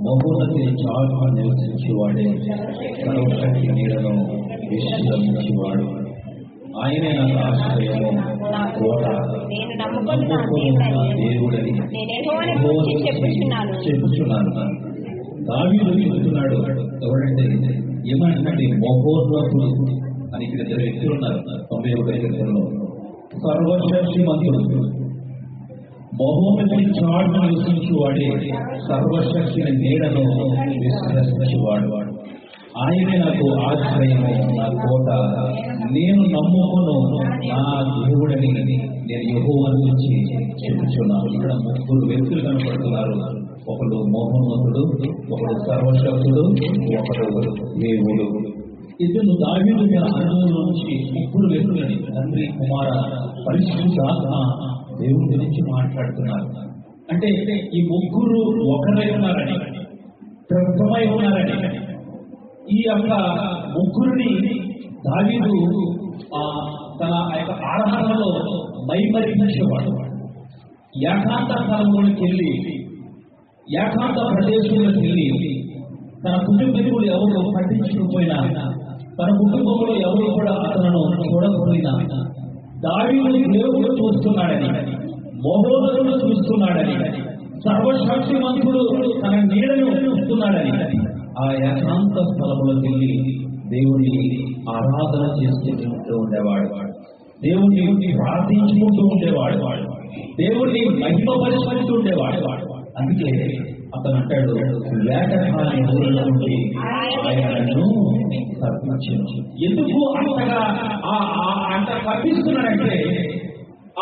మహోన్నతిని చాటుగా నివసించేవాడే, సర్వశక్తి నీడను విశ్రమించేవాడు. ఆయనే నాకు ఆశ్రయము, కోట, దేవుడని చెప్పుచున్నాను. దావీదు చెబుతున్నాడు. ఎవరంటే ఏమంటే మహోన్నతుడు అని ఇక్కడ ఇద్దరు వ్యక్తులు ఉన్నారు. 91 సర్వశక్తిమంతుడు, మహోన్నతిని చాటును నివసించేవాడే, సర్వశక్తిని నీడను విశ్రమించేవాడు. ఆయనే నాకు ఆశ్రయము, నా కోట, నేను నమ్ముకును నా దేవుడని నేను యెహోవాను గురించి చెప్పుచున్నాను. ఇక్కడ 3 వ్యక్తులు కనపడుతున్నారు. ఒకడు మహోన్నతుడు, ఒకడు సర్వశక్తుడు, ఒకడు దేవుడు. ఇద్దరు దావీదు అనుభవం నుంచి 3 వ్యక్తులని తండ్రి, కుమార, పరిశుద్ధాత్మ దేవుడి గురించి మాట్లాడుతున్నారు. అంటే ఈ 3 ఒకరై ఉన్నారని, ప్రభుత్వమై ఉన్నారని, ఈ యొక్క 3 దావీదు తన యొక్క ఆరాధనలో మైమరిపించేవాడు. ఏకాంత స్థలంలోకి వెళ్ళి, ఏకాంత ప్రదేశంలోకి వెళ్ళి, తన కుటుంబీకులు ఎవరు పట్టించుకుపోయినా, తన కుటుంబంలో ఎవరు కూడా అతను చూడకపోయినా, దావీదు దేవుడు చూస్తున్నాడని, మహోన్నతుడు చూస్తున్నాడని, సర్వశక్తిమంతుడు తన నీడను చూస్తున్నాడని ఆ ఏకాంత స్థలంలోకి వెళ్ళి దేవుడిని ఆరాధన చేసుకుంటూ ఉండేవాడు. దేవుడిని ప్రార్థించుకుంటూ ఉండేవాడు. దేవుడిని మహిమపరుచుకుంటూ ఉండేవాడు. అందుకే అతను అంటాడు, వేటకాని ఊరిలో నుండి ఆయనను తప్పించాను. ఎందుకు అంతగా అంత తప్పిస్తున్నాడంటే,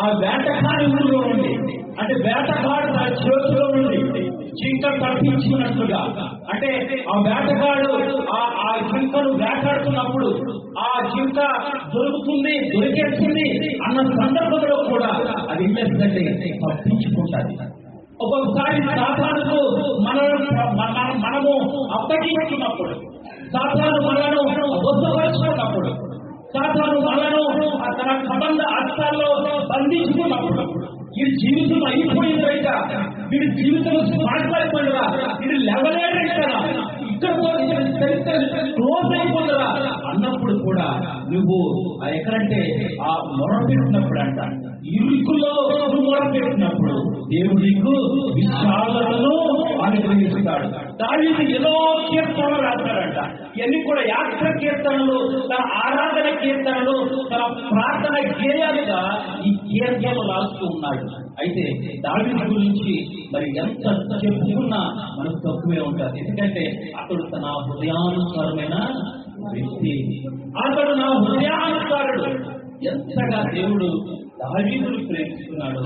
ఆ వేటకాని ఊరిలో నుండి, అంటే వేటగాడు తన చేతిలో నుండి జింక తప్పించుకున్నట్లుగా, అంటే ఆ వేటగాడు ఆ జింకను వేటాడుతున్నప్పుడు ఆ జింక దొరికేస్తుంది అన్న సందర్భంలో కూడా అది ఏం చేస్తుందంటే తప్పించుకుంటాది. ఒక్కొక్కసారి సాతానుకు మనము అప్పగించుకున్నప్పుడు, సాతాను మనను వద్దపరుచుకున్నప్పుడు, సాతాను మనను తన కబంధ హస్తాల్లో బంధించుకున్నప్పుడు, వీడి జీవితం అయిపోయిందంట, వీడి జీవితం మాట్లాడిపోయిందా, వీడు లెవలేడంటా, ఇక్కడ క్లోజ్ అయిపోయిందా అన్నప్పుడు కూడా నువ్వు ఎక్కడంటే ఆ మొరపెట్టినప్పుడు అంట, ఇరుకులో మొరపెట్టినప్పుడు దేవుడు నీకు విశాలతను అనుగ్రహిస్తాడు. దావీదు ఎన్నో కీర్తనలు రాస్తాడంట. ఇవన్నీ కూడా యాత్ర కీర్తనలు, తన ఆరాధన కీర్తనలు, తన ప్రార్థన గేయాలుగా ఈ కీర్తనలు రాస్తూ ఉన్నాడు. అయితే దావీదు గురించి మరి ఎంత చెప్పుకున్నా మనకు తక్కువే ఉంటుంది. ఎందుకంటే అతడు తన హృదయానుసారమైన వ్యక్తి, అతడు నా హృదయానుసారుడు. ఎంతగా దేవుడు దావీదుని ప్రేమిస్తున్నాడు,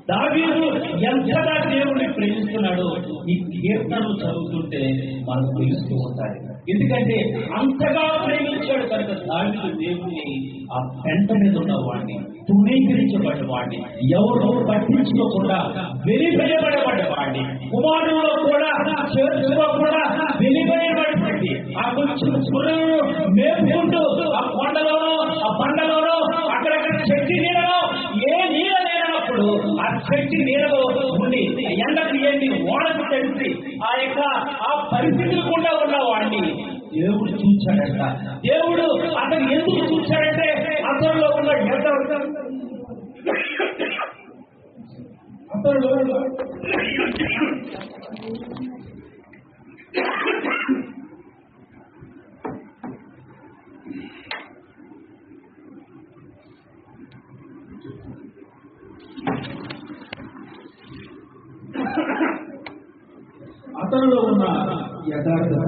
దావీదు ఎంతగా దేవుడిని ప్రేమిస్తున్నాడో ఈ కీర్తనలు చదువుతుంటే మనకు తెలుస్తూ ఉంటాయి. ఎందుకంటే అంతగా ప్రేమించాడు కనుక దావీదు దేవుడిని ఆ పెంట మీద ఉన్న వాడిని, తృణీకరించబడ్డ వాడిని, ఎవరో పట్టించుకోకుండా వెలివేయబడబడ్డ వాడిని, కుమారుల్లో కూడా చేతుల్లో కూడా వెలివేయబడి ఆ కొంచెం సురను మేపుకుంటూ ఆ కొండలోనో ఆ బండలోనో అక్కడక్కడ చెట్టు నీడలో ఏ నీడ లేనప్పుడు ఆ చెట్టు నీడలో ఉండి ఎండకు ఏంటి ఓడకు తెలిసి ఆ పరిస్థితులు కూడా ఉన్న వాడిని దేవుడు చూశాడంట. దేవుడు అతను ఎందుకు చూశాడంటే అతనిలో ఉన్న అతనిలో ఉన్న యథార్థత,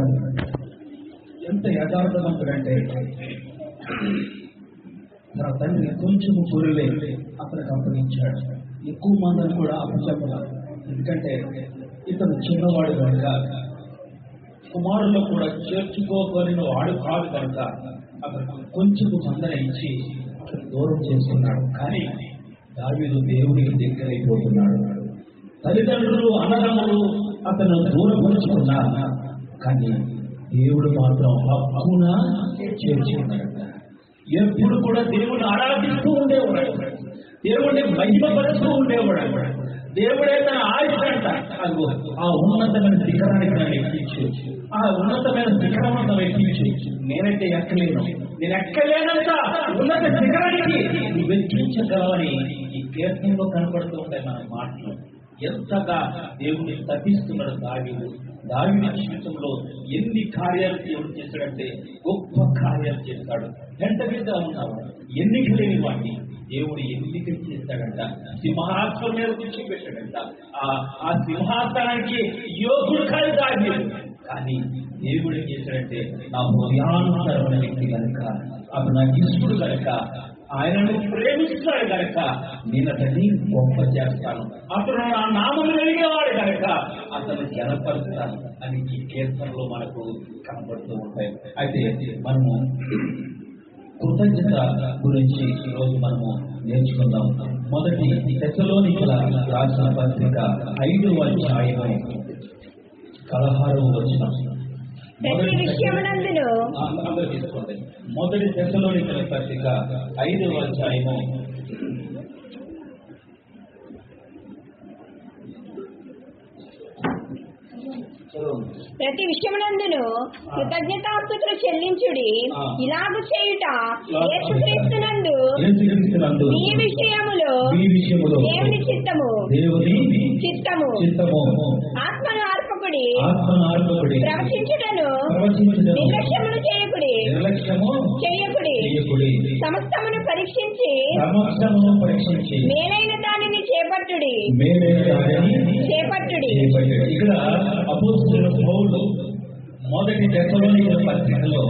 ఎంత యథార్థవంతుడంటే తన తండ్రి కొంచెం గొర్రెలే అతనికి అప్పగించాడు. ఎక్కువ మందిని కూడా అప్పచెప్పలేదు. ఎందుకంటే ఇతను చిన్నవాడు కనుక, కుమారుల్లో కూడా చేర్చుకోగలిగిన వాడు కాదు కనుక అతను కొంచెం మందన ఇచ్చి అతను దూరం చేసుకున్నాడు. కానీ దావీదు దేవుడికి దగ్గరైపోతున్నాడు. తల్లిదండ్రులు అన్నదమ్ములు అతను దూరపరుచుకున్నా కానీ దేవుడు మాత్రం హక్కున చేర్చుకున్నాడు. ఎప్పుడు కూడా దేవుడిని ఆరాధిస్తూ ఉండేవాడు, దేవుడిని మహిమపరుస్తూ ఉండేవాడు. దేవుడే తన ఆయుష్ అంట అదిగో ఆ ఉన్నతమైన శిఖరానికి నన్ను ఎక్కించు, ఆ ఉన్నతమైన శిఖరమంతా ఎక్కించు. నేనైతే ఎక్కలేను, నేను ఎక్కలేనంత ఉన్నత శిఖరానికి నువ్వు ఎక్కించగలవని ఈ కీర్తనలో కనపడుతూ ఉంటాయి మన మాటలు. ఎంతగా దేవుడిని తప్పిస్తున్నాడు దావీదు. దావీదు జీవితంలో ఎన్ని కార్యాలు దేవుడు చేశాడంటే గొప్ప కార్యాలు చేశాడు. వెంటనే ఉన్నావు ఎన్నిక లేని వాడిని దేవుడు ఎన్నిక చేశాడంట, సింహాసనం మీద కూర్చోబెట్టాడంట. ఆ సింహాసనానికి యోగుడు కాదు దావీదు, కానీ దేవుడు ఏం చేశాడంటే నా హృదయానుసరమైన వ్యక్తి కనుక, అప్పుడు నాకు ఇష్టడు కనుక, ఆయనను ప్రేమిస్తాడు కనుక నేను అతన్ని గొప్ప చేస్తాను, అతను నా నామం కలిగేవాడు కనుక అతను జనపరుస్తాను అని ఈ కీర్తనలో మనకు కనబడుతూ ఉంటాయి. అయితే మనము కృతజ్ఞత గురించి ఈరోజు మనము నేర్చుకుందాం. మొదటి తెస్సలోనికల రాసిన పత్రిక 5వ అధ్యాయము 16వ వచనం. ప్రతి విషయమునందును అందరూ తీసుకోండి. మొదటి తెస్సలోనికల పత్రిక 5వ అధ్యాయము ప్రతి విషయమునందును కృతజ్ఞతాస్తుతులు చెల్లించుడి, ఇలాగు చేయుట యేసుక్రీస్తునందు ఈ విషయములో దేవుని చిత్తము. ఆత్మను అర్పకుడి, ప్రవచించుటను నిర్లక్ష్యమును చేయకుడి, సమస్తమును పరీక్షించి మేలైన దానిని చేపట్టుడి. ఇక్కడ అపోస్తలుడైన పౌలు మొదటి తెస్సలోనికల పత్రికలో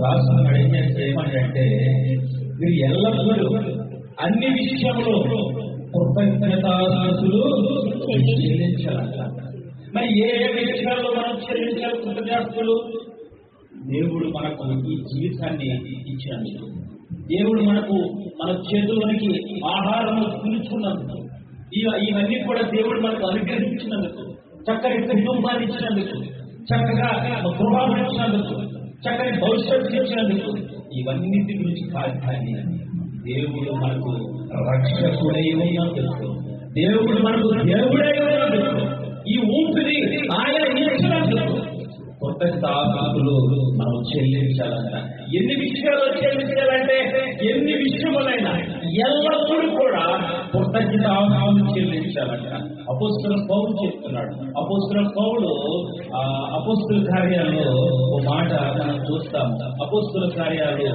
రాస్తున్నాడు. ఏం చేయమంటే మీరు ఎల్లప్పుడూ అన్ని విషయంలో కృతజ్ఞతాస్తుతులు చెల్లించాలంట. మరి ఏ విషయాల్లో మనం చెల్లించాలి కృతజ్ఞతలు? దేవుడు మనకు ఈ జీవితాన్ని ఇచ్చినందుకు, దేవుడు మనకు మన చేతుల్లోనికి ఆహారం పిలుచుకున్నందుకు, ఇవన్నీ కూడా దేవుడు మనకు అనుగ్రహించినందుకు, చక్కని కుటుంబాన్ని ఇచ్చినందుకు, చక్కగా గృహాన్ని ఇచ్చినందుకు, చక్కని భవిష్యత్తు ఇచ్చినందుకు, ఇవన్నిటి గురించి కాదు. కానీ దేవుడు మనకు రక్షకుడై ఉన్నందుకు, దేవుడు మనకు దేవుడై ఉన్నందుకు, ఈ ఊపిరి ఆయన ఇచ్చినందుకు కృతజ్ఞతాస్తుతులు మనం చెల్లించాలంట. ఎన్ని విషయాలు చెల్లించాలంటే ఎన్ని విషయములైనా ఎల్లప్పుడూ కూడా కృతజ్ఞతాస్తుతులు చెల్లించాలంట. అపోస్తలుడైన పౌలు చెప్తున్నాడు. అపోస్తలుడైన పౌలు అపోస్తల కార్యాల్లో ఒక మాట మనం చూస్తాం. అపోస్తల కార్యాలు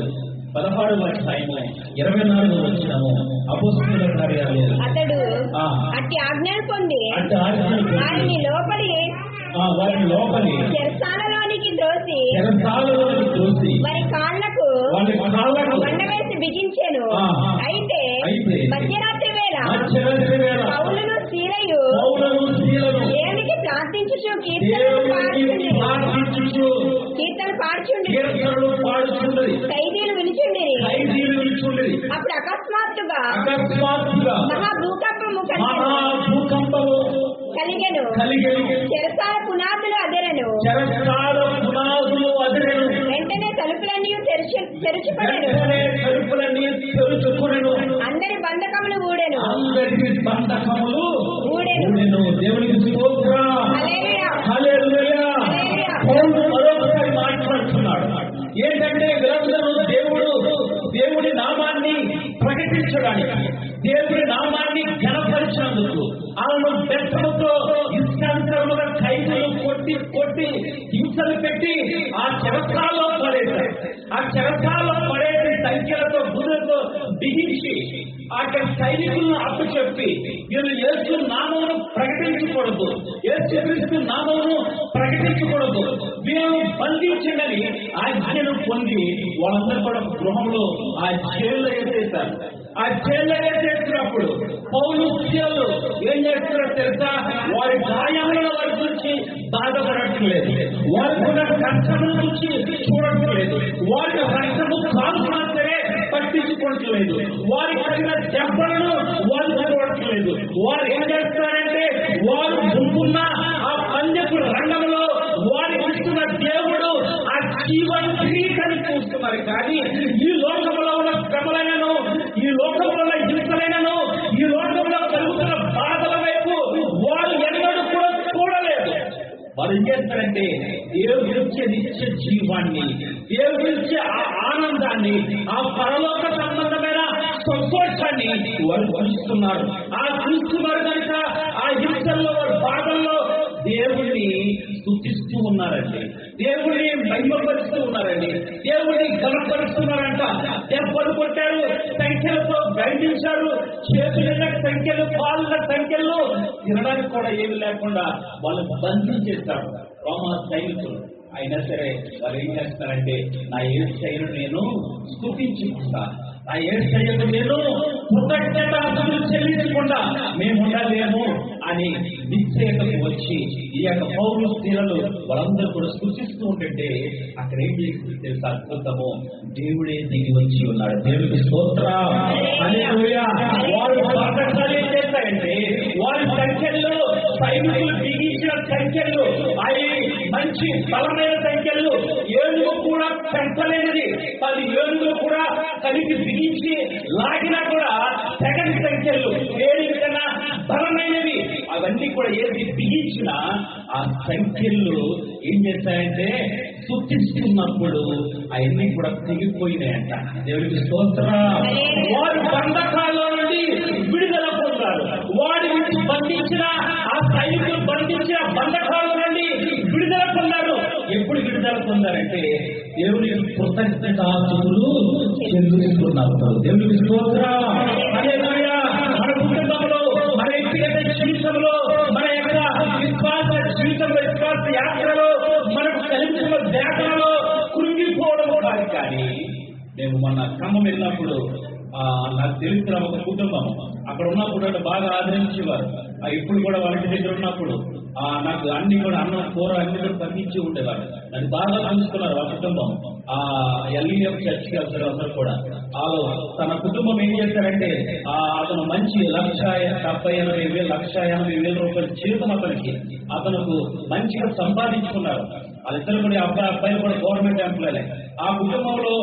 16వ అధ్యాయము 24వ వచనము. అపోస్తలుల కార్యాలు అతడు అట్టి ఆజ్ఞలు పొంది వారిని లోపలి చెరసాలలోనికి త్రోసి వారి కాళ్లకు బండవేసి బిగించెను. అయితే మధ్యరాత్రి వేళ పౌలును శీలయు దేవునికి ప్రార్థించుచు కీర్తనలు పాడుచుండిరి. ఖైదీలు విలుచుండిరి. అప్పుడు అకస్మాత్తుగా మహాభూకంపము కలిగెను. చెరసాల పునాదులు అదెరెను. వెంటనే తలుపులన్నీ తెరుచుకొనెను. అందరి బంధకములు ఊడెను. దేవునికి మరొకసారి మాట్లాడుతున్నాడు. ఏంటంటే దేవుడి నామాన్ని ప్రకటించడానికి, దేవుడి నామాన్ని ఘనపరిచినందుకు ఆమెను బెత్తముతో ఇష్టానుసరముగా ఖైదీలు కొట్టి హింసలు పెట్టి ఆ చెరసాలలో పడేశారు. ఆ చెరసాలలో పడేసి సంఖ్యలతో గురులతో బిగించి అక్కడ సైనికులను అప్పచెప్పి వీళ్ళు యేసు నామమును ప్రకటించకూడదు, యేసుక్రీస్తు నామమును ప్రకటించకూడదు, వీళ్ళను బంధించండి ఆజ్ఞను పొంది వాళ్ళందరూ కూడా గృహంలో ఆ జైల్లో వేసేశారు. ఆ జైల్లో వేసేసినప్పుడు పౌలు శిష్యులు ఏం చేస్తారో తెలుసా? వారి గాయములను వారి గురించి బాధపడట్లేదు, వారికి ఉన్న కష్టముల గురించి చూడట్లేదు, వారికి రక్తము కాల్చినా సరే పట్టించుకోవట్లేదు, వారికి కలిగిన దెబ్బలను వారు చూడట్లేదు. వారు ఏం చేస్తారంటే వారు ముందున్న ఆ పందెపు రంగంలో వారికి ఇస్తున్న దేవుడు ఆ జీవన క్రీడని చూస్తున్నారు. కానీ ఈ లోకంలో ఉన్న శ్రమలైనను, ఈ లోకంలో ఉన్న హింసలైనను, ఈ లోకంలో కలుగుతున్న బాధల వైపు ఏంటంటే దేవుడిచ్చే నిత్య జీవాన్ని, దేవుడిచ్చే ఆ ఆనందాన్ని, ఆ పరలోక సంబంధమైన సంతోషాన్ని వారు చూస్తున్నారు. ఆ చూస్తున్నారు కనుక ఆ హింసల్లో వారి బాధల్లో దేవుడిని స్తుతిస్తూ ఉన్నారండి, దేవుడిని మహిమపరుస్తూ ఉన్నారండి, దేవుడిని గణపరుస్తున్నారంట. దెబ్బలు కొట్టారు, సంఖ్యలతో గర్జించారు, చేతుల సంఖ్యలు, కాళ్ళ సంఖ్యలు, తినడానికి కూడా ఏమి లేకుండా వాళ్ళు బంధించేస్తారు రోమా సైనికులు. అయినా సరే వాళ్ళు ఏం చేస్తారంటే, నా యేసయ్యను నేను స్తుతించుకుంటా, నా యేసయ్యకు నేను కృతజ్ఞతాస్తుతులు చెల్లించకుండా మేము ఉండలేము అని నిశ్చయతకు వచ్చి ఈ యొక్క పౌరు స్త్రీలను వాళ్ళందరూ కూడా స్తుతిస్తూ ఉంటుంటే అక్కడ ఏం చేసింది తెలుసా? అద్భుతము, దేవుడే దిగి వచ్చి ఉన్నాడు. దేవుడికి స్తోత్రం. హల్లెలూయా. వారు పథకాలు ఏం చేస్తాయంటే, వారి సంఖ్యల్లో సైనికులు బిగించిన సంఖ్యలు అవి మంచి బలమైన సంఖ్యలు, ఏనుగు కూడా పెంచలేనిది 10 ఏనుగులు కూడా కలిపి బిగించి లాగినా కూడా తెగని సంఖ్యలు, ఏనుగు కన్నా బలమైనవి, అవన్నీ కూడా ఏది బిగించిన ఆ సంఖ్యలు ఏం చేస్తాయంటే స్తుతిస్తున్నప్పుడు అవన్నీ కూడా తెగిపోయినాయంట. దేవుడికి స్తోత్రం. వారు బంధకాల్లో నుండి విడుదల పొందారు. వాడి నుంచి బంధించిన ఆ సైనికులు బంధించిన బంధకాల నుండి విడుదల పొందారు. ఎప్పుడు విడుదల పొందారంటే దేవునికి కృతజ్ఞతాస్తుతులు చెల్లిస్తున్నారు. దేవునికి స్తోత్రం. హల్లెలూయా. మన కుటుంబంలో, మన వ్యక్తిగత జీవితంలో, మన యొక్క విశ్వాస జీవితంలో, విశ్వాస యాత్రలో మనకు కలిసిన వేటలో కృంగిపోవడం కాదు. కానీ మేము మన క్రమం వెళ్ళినప్పుడు నాకు తెలిసిన ఒక కుటుంబం అక్కడ ఉన్నప్పుడు బాగా ఆదరించేవారు. ఇప్పుడు కూడా వాళ్ళ ఇంటి దగ్గర ఉన్నప్పుడు నాకు అన్ని కూడా అన్నం కూర అన్ని కూడా పంపించి ఉండేవారు. నన్ను బాగా చూసుకున్నారు ఆ కుటుంబం. LEF చర్చికి వెళ్తారు అందరూ కూడా. తన కుటుంబం ఏం చేశారంటే అతను మంచి 1,70,000 రూపాయల జీతం అతనికి మంచిగా సంపాదించుకున్నారు. వాళ్ళిద్దరు కూడా అబ్బాయిలు కూడా గవర్నమెంట్ ఎంప్లాయలే. ఆ కుటుంబంలో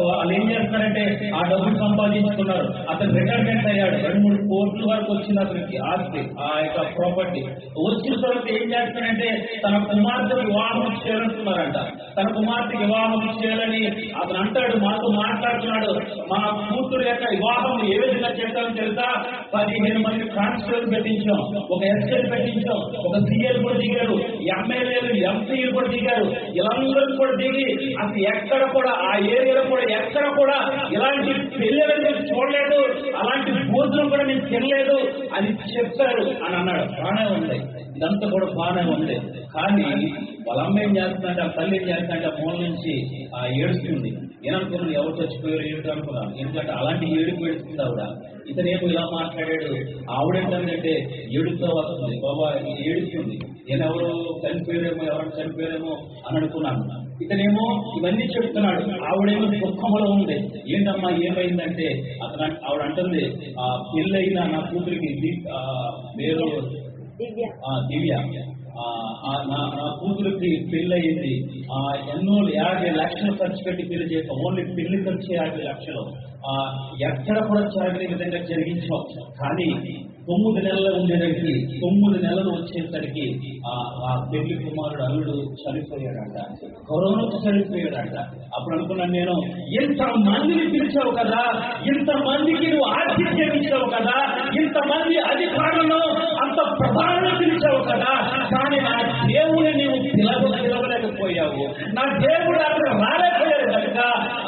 వాళ్ళు ఏం చేస్తారంటే ఆ డబ్బులు సంపాదించుకున్నారు. అతను రిటైర్మెంట్ అయ్యాడు. 2-3 కోట్ల వరకు వచ్చింది అతనికి ఆస్తి, ఆ యొక్క ప్రాపర్టీ. వచ్చిన తర్వాత ఏం చేస్తాడంటే తన కుమార్తెకు వివాహం చేయాలనుకున్నారంట. తన కుమార్తెకి వివాహం చేయాలని అతను అంటాడు, మాతో మాట్లాడుతున్నాడు. మా కూతురు యొక్క వివాహం ఏ విధంగా చేస్తామని తెలుసా? 15 మంది కానిస్టేబుల్ పెట్టించాం, ఒక SL పెట్టించాం, ఒక CL కూడా దిగారు, MLAలు MPలు కూడా దిగారు. ఇలాందరూ కూడా దిగి అసలు ఎక్కడ కూడా ఆ ఏరియాలో కూడా ఎక్కడ కూడా ఇలాంటి పెళ్ళిళ్ళు చూడలేదు, అలాంటి భోజనం కూడా నేను తినలేదు అని చెప్పారు అని అన్నాడు. బాగానే ఉంది, ఇదంతా కూడా బాగానే ఉంది. కానీ వాళ్ళ అమ్మ ఏం చేస్తుందంటే, ఆ తల్లి ఏం చేస్తుందంటే మూల నుంచి ఏడుస్తుంది. ఏమనుకున్నాను, ఎవరు చచ్చిపోయారు ఏడుపు అనుకున్నాను. ఎందుకంటే అలాంటి ఏడుపు ఏడుస్తుంది ఆవిడ. ఇతనేమో ఇలా మాట్లాడాడు. ఆవిడేంటంటే ఏడుతో వస్తుంది, బాబా ఏడుస్తుంది, నేనెవరు చనిపోయారేమో, ఎవరైనా చనిపోయారేమో అని అనుకున్నాను. ఇతనేమో ఇవన్నీ చెప్తున్నాడు, ఆవిడేమో దుఃఖంలో ఉంది. ఏంటమ్మా ఏమైందంటే ఆవిడ అంటుంది, పెళ్ళైన నా కూతురికి పేరు దివ్య, నా కూతురికి పెళ్ళయింది. ఎన్నో 50 లక్షలు ఖర్చు పెట్టి పెళ్లి చేస్తాం. ఓన్లీ పెళ్లి ఖర్చు 50 లక్షలు. ఎక్కడ కూడా జరగని విధంగా జరిగించాం. కానీ 9 నెలలు ఉండేసరికి 9 నెలలు వచ్చేసరికి ఆ పెళ్లి కుమారుడు అల్లుడు చనిపోయాడంట, కరోనాతో చనిపోయాడంట. అప్పుడు అనుకున్నాను నేను, ఇంత మందిని పిలిచావు కదా, ఇంతమందికి నువ్వు ఆతిథ్యం ఇచ్చావు కదా, ఇంతమంది అధికారులను అంత ప్రధానంగా పిలిచావు కదా, కానీ నా దేవుని నీవు పిలవలేకపోయావు, నా దేవుడు అక్కడ రాలేకపోయాడు కనుక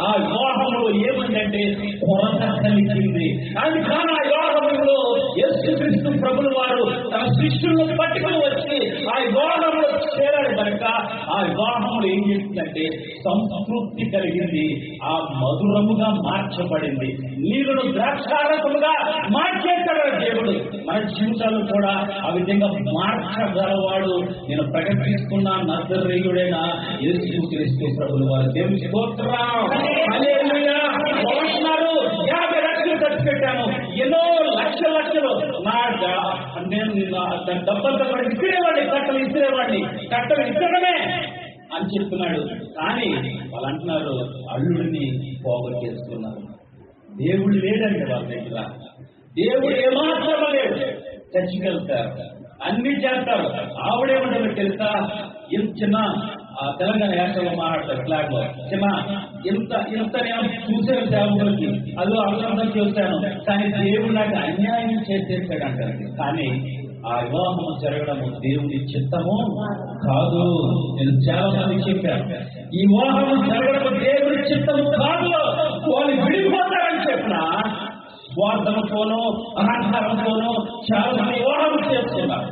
ఆ వివాహంలో ఏమందంటే కొరత కలిగింది. అది కానీ ఆ వివాహంలో యేసుక్రీస్తు ప్రభుల వారు తన శిష్యులను పట్టుకుని వచ్చి ఆ వివాహంలో చేరాడు కనుక ఆ వివాహంలో ఏం చేసిందంటే సంతృప్తి కలిగింది, ఆ మధురముగా మార్చబడింది, నీరును ద్రాక్షారసముగా మార్చేస్తాడు దేవుడు. మన జీవితాలు కూడా ఆ విధంగా మార్చగలవాడు. నేను ప్రకటిస్తున్న నజరేయుడైన యేసుక్రీస్తు ప్రభుల వారు. దేవునికి స్తోత్రం. హల్లెలూయా. 50 లక్షలు ఖర్చు పెట్టాను, ఎన్నో లక్షలు నేను డబ్బంతా కూడా ఇసిరేవాడిని, కట్టలు ఇచ్చడమే అని చెప్తున్నాడు. కానీ వాళ్ళు అంటున్నారు అల్లుడిని పోగొట్టేస్తున్నారు. దేవుడు లేడండి వాళ్ళ దగ్గర, దేవుడు ఏమాత్రం లేడు. చర్చికి వెళ్తారు, అన్ని చేస్తారు. ఆవిడేమంటారు తెలుసా, చిన్న తెలంగాణ యాసలో మాట్లాడతారు ఫ్లాగ్ లో చిన్న ఇంత నేను చూసాను సేవకులకి అదో అర్థం చేస్తాను, కానీ దేవుడు నాకు అన్యాయం చేసేసాడు అంటారు. కానీ ఆ వివాహం జరగడము దేవుని చిత్తము కాదు. నేను చాలా మంది చెప్పాను, ఈ వివాహం జరగడం దేవుని చిత్తము కాదు. వాళ్ళు విడిపోతారని చెప్పిన స్వార్థంతోనూ అహంకారంతోనూ చాలా మంది వివాహం చేస్తున్నారు.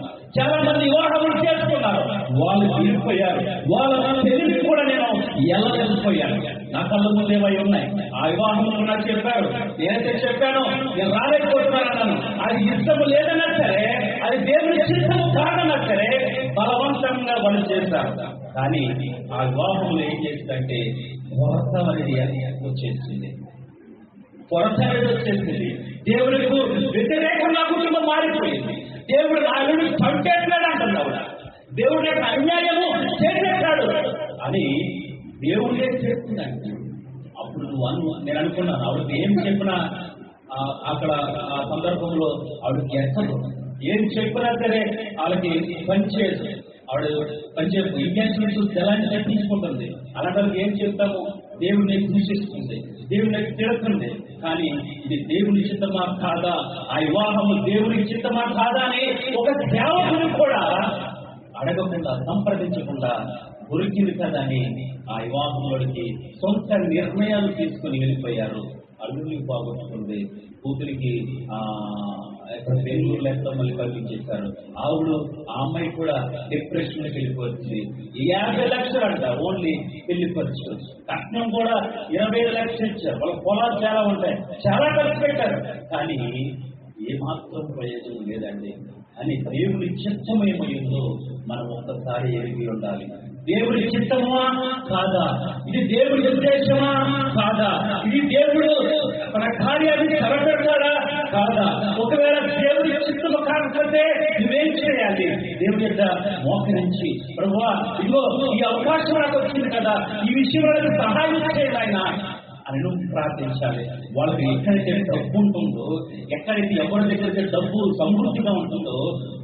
వాళ్ళు విడిపోయారు. వాళ్ళ పెళ్లి కూడా నేను ఎలా వెళ్ళిపోయాను. నా కళ్ళ ముందేమై ఉన్నాయి. ఆ వివాహం నాకు చెప్పారు, నేనైతే చెప్పాను నేను రాలేకపోతున్నాను. అది ఇష్టం లేదన్నా సరే, అది దేవుని చిత్తము కాదన్నా సరే బలవంతంగా వాళ్ళు చేశారు. కానీ ఆ వివాహంలో ఏం చేసిందంటే కొరత అనేది వచ్చేసింది. కొరత అనేది వచ్చేసింది. దేవుడికి వ్యతిరేకంగా కుటుంబం మారిపోయింది. దేవుడు నాలుగు చంపేస్తాడు అంటున్నావు. దేవుడు నాకు అన్యాయము చేసేస్తాడు అని దేవుడే చేస్తుందండి. అప్పుడు నేను అనుకున్నాను, ఆవిడకి ఏం చెప్పినా అక్కడ ఆ సందర్భంలో ఆవిడకి ఎక్కదు. ఏం చెప్పినా సరే వాళ్ళకి పనిచేయదు. ఆవిడ పనిచేయదు. ఇంటెన్షన్స్ ఎలాంటి తప్పించుకుంటుంది. అలాంటి ఏం చెప్తాము, దేవుడిని దూషిస్తుంది, దేవుడిని తిడుతుంది. కానీ ఇది దేవుని చిత్తమా కాదా, ఆ వివాహము దేవుని చిత్తమా కాదా అని ఒక సేవకుని కూడా అడగకుండా సంప్రదించకుండా దొరికింది కదా అని ఆ వివాహంలోకి సొంత నిర్ణయాలు తీసుకుని వెళ్ళిపోయారు. అల్లుడికి బాగుంటుంది, కూతురికి బెంగళూరు లెక్క మళ్ళీ పంపించేశారు. ఆవిడ ఆ అమ్మాయి కూడా డిప్రెషన్ కి వెళ్ళిపోతుంది. 50 లక్షలు అంట ఓన్లీ పెళ్లి ఖర్చు. కట్నం కూడా 25 లక్షలు ఇచ్చారు. వాళ్ళ పొలాలు చాలా ఉంటాయి, చాలా ఖర్చు పెట్టారు. కానీ ఏమాత్రం ప్రయోజనం లేదండి అని దేవుడి చిత్తమేమైందో మనం ఒక్కసారి ఎరిగి ఉండాలి. దేవుడి చిత్తమా కాదా, ఇది దేవుడి ఉద్దేశమా కాదా, ఇది దేవుడు తన కార్యాన్ని చదవపెడతాడా కాదా. ఒకవేళ దేవుడి చిత్తము కాకపోతే నువ్వేం చేయాలి? దేవుడి యొక్క మోకరించి, ప్రభువా ఇదిగో ఈ అవకాశం నాకు వచ్చింది కదా, ఈ విషయంలో సహాయం చేయాలి ఆయన అని నువ్వు ప్రార్థించాలి. వాళ్ళకి ఎక్కడైతే డబ్బు ఉంటుందో, ఎక్కడైతే ఎవరి దగ్గరైతే డబ్బు సమృద్ధిగా ఉంటుందో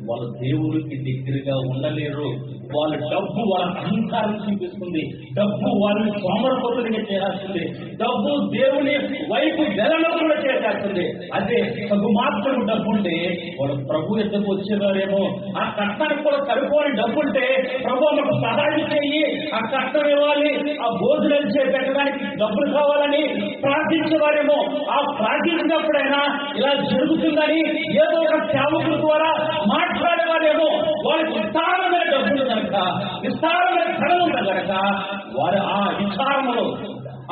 వాళ్ళు దేవుడికి దగ్గరగా ఉండలేరు. వాళ్ళ డబ్బు వాళ్ళ అహంకారం చూపిస్తుంది. డబ్బు వాళ్ళని సోమరపోతులుగా చేస్తుంది. డబ్బు దేవుని వైపు వెలను కూడా చేసేస్తుంది. అదే తగు మాత్రం డబ్బు ఉంటే వాళ్ళు ప్రభు ఎద్దకు వచ్చేవారేమో. ఆ కట్నానికి కూడా సరిపోని డబ్బు ఉంటే ప్రభు మాకు సహాయం చేయి, ఆ కట్నం ఇవ్వాలి, ఆ భోజనం పెట్టడానికి డబ్బులు కావాలని ప్రార్థించేవారేమో. ఆ ప్రార్థించినప్పుడైనా ఇలా జరుగుతుందని ఏదో ఒక సేవకుల ద్వారా మాట్లాడేవారేమో. వాళ్ళకి విస్తారమైన డబ్బులు కనుక, విస్తారమైన ధనం ఉన్న కనుక వారు ఆ విచారంలో,